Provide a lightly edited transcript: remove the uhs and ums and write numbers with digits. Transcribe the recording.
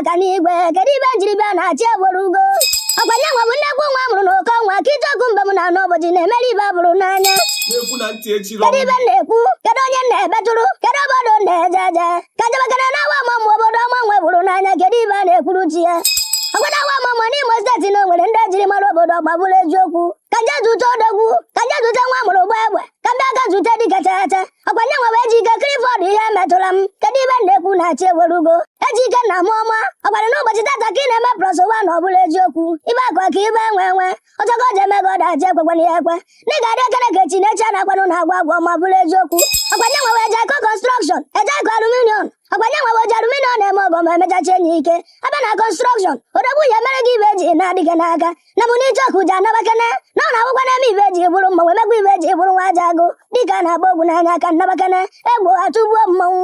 aka n'igwe kedu ibe njiri bịa na-achị eborugo ọkwanye nwa bụ nnekwu nwa mụrụ n'oke ọnwa ka ijeọkụ mgbe m na n'ụbọchị na-emere ibe abụrụ n'anya kedu ibe na-ekwu kedu onye na-ebetụrụ kedu obodo na-eje eje ka jebekere na-awa ọmụmụ obodo ọma nwe bụrụ n'anya kedu ibe a na-ekwuru chi ya ọkwado awa ọmụmụ n'Imo steeti na o nwere ndị ejiri mara obodo ọgbagburu eziokwu ka nje zute odogwu ka nje zute nwa mụrụ gba egbe ka mbịa ga zute dịka chacha ọkwanye nwe EJYKCO ihe metụla m kedu ibe na-ekwu na-achị ewerugo EJYKCO na m ọma ọkwado n'ụbọchị tata ka ị na-eme +1 na ọbụla eziokwu ibe akwa ka ibe enwe ọchọkọ ji eme gị ọdachi ekwekwana ya ekwe na ị ga-adị ekele ka echi na-echi a na-akwanụ na agwa agwa ma bụrụ eziokwu ọkwanye nwe EJYKCO construction EJYKCO aluminium ọkwanye nwe oji aluminium na-eme ọgọ ma emechachi enyi ike ebe na construction odogwu ya mere gị ibe eji na-adịghị n'aka na bụ n'ijeọkụ ji anabakene na ọ na-abụkwa na-eme ibe eji bụrụ mmanwụ emekwa ibe eji bụrụ nwa aja agụ dịka a na-agba ogwu n'anya aka nnabakene egbo atụgbuo mmanwụ